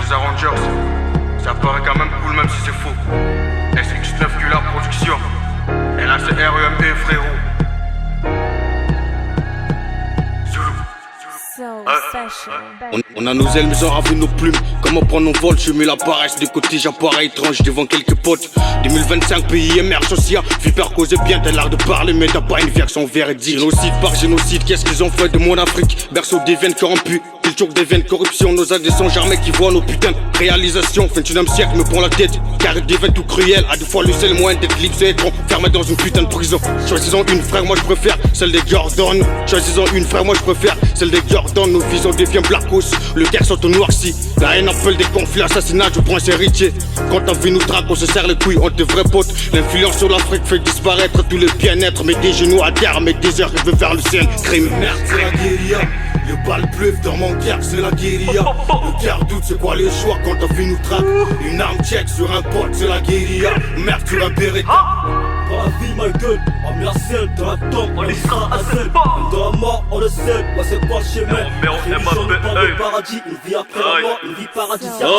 les Avengers. Ça paraît quand même cool même si c'est faux. SX9 Kula Production. LACREME frérot. On a nos ailes mais on ravi nos plumes. Comment prendre nos vols, je mets la paresse de côté, j'appareil étrange devant quelques potes. 2025 pays émergence, vipère causé bien, t'as l'art de parler mais t'as pas une version véridique. Génocide par génocide, qu'est-ce qu'ils ont fait de mon Afrique? Berceau des veines corrompues, culture des veines corruption. Nos aides sont jamais qui voient nos putains de réalisations. 21e siècle me prend la tête, car il devient tout cruel. À deux fois le seul moyen d'être libre c'est être enfermé dans une putain de prison. Choisissons une frère, moi je préfère celle des Jordan. Choisissons une frère, moi je préfère celle des Jordan. Nos visions deviennent blackos, le cœur sont au noirci. La haine appelle des conflits, assassinats, je prends ses héritiers. Quand ta vie nous traque, on se serre les couilles, on te vrais potes. L'influence sur l'Afrique fait disparaître tous les bien-être. Mets des genoux à terre, mets des heures, je veux faire le ciel. Crime, merde, c'est la guérilla. Le bal pleuvent dans mon cœur, c'est la guérilla. Le cœur doute, c'est quoi les choix quand ta vie nous traque? Une arme check sur un pote, c'est la guérilla. Merde, sur un Beretta. Dans la vie, ma gueule, on met la selle, dans la tombe, on y sera à selle. Dans la mort, on le sait, moi c'est pas le chemin. Religion nous parle de paradis, une vie après la mort, une vie paradisiaque.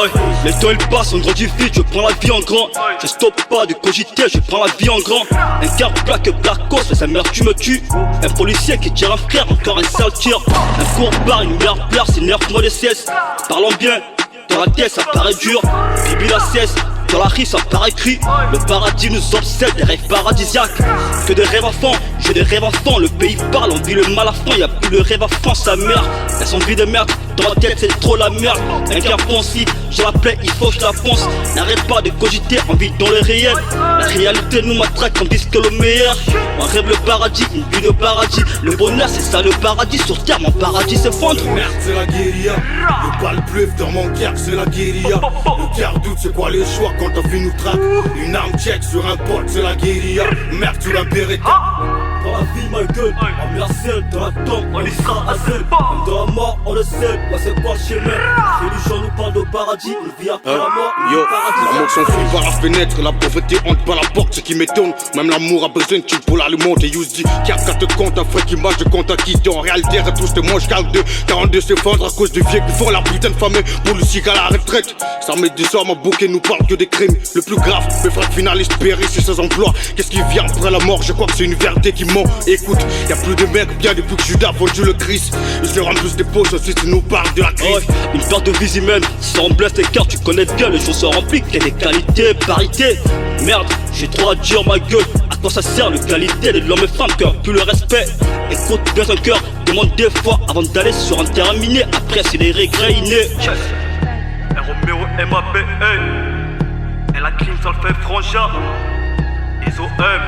Les temps ils passent, on grandit vite, je prends la vie en grand. Je stoppe pas de cogiter, je prends la vie en grand. Un quart plaque, Blackos, fais sa mère, tu me tues. Un policier qui tire un frère, encore un sale tir. Un court bar, une merde pleure, c'est nerf, moi les cesse. Parlons bien, dans la tête ça paraît dur. Bibi la cesse. Dans la rue ça paraît cru. Le paradis nous obsède, des rêves paradisiaques. Que des rêves à fond, j'ai des rêves à fond. Le pays parle, on vit le mal à fond. Y'a plus le rêve à fond, sa mère. Elles sont vies de merde, dans la tête c'est trop la merde. Un cœur foncé, je la plaie, il faut que je la fonce. N'arrête pas de cogiter, on vit dans le réel. La réalité nous matraque, on dit que le meilleur. On rêve le paradis, une vie de paradis. Le bonheur c'est ça le paradis, sur terre mon paradis s'effondre. Merde c'est la guérilla. Le bal pleuve dans mon cœur, c'est la guérilla. Le cœur doute, c'est quoi les choix quand ta vie nous traque? Une arme check sur un pote, c'est la guérilla. Merde sur un Beretta. Dans la vie, ma gueule, on met la selle, dans la tombe, on y sera à selle. Dans la mort, on le sait, moi c'est pas le chemin. Religion nous parle de paradis, une vie après la mort, une vie paradisiaque. L'amour s'enfuit par la fenêtre, la pauvreté entre par la porte, ce qui m'étonne. Même l'amour a besoin de tube pour l'alimenter. Use dit, car quand te compte un frère qui marche de compte à quitter. En réalité, retrousse te mange 42. 42 s'effondre à cause du vieux qui font la putain de famille. Pour le cigare à la retraite. Ça met des hommes à bouquet, nous parle que des crimes. Le plus grave, mes frères finalistes périssent sur ses emplois. Qu'est-ce qui vient après la mort? Je crois que c'est une vérité qui ment. Écoute, y'a plus de mecs bien depuis que Judas a vendu le Christ. Je leur plus des poches aussi, tu nous parles de la crise. Une perte de vie humaine, si on blesse les cœurs, tu connais bien, les gens se remplissent. Qu'il y a des qualités, parité. Merde, j'ai trop à dire ma gueule. À quoi ça sert le qualité de l'homme et femme, cœur, plus le respect. Écoute bien ton cœur, demande des fois avant d'aller sur un terrain miné. Après c'est les regrets innés. Romeo MAPN. Et la crime ça le fait frangin. Iso M.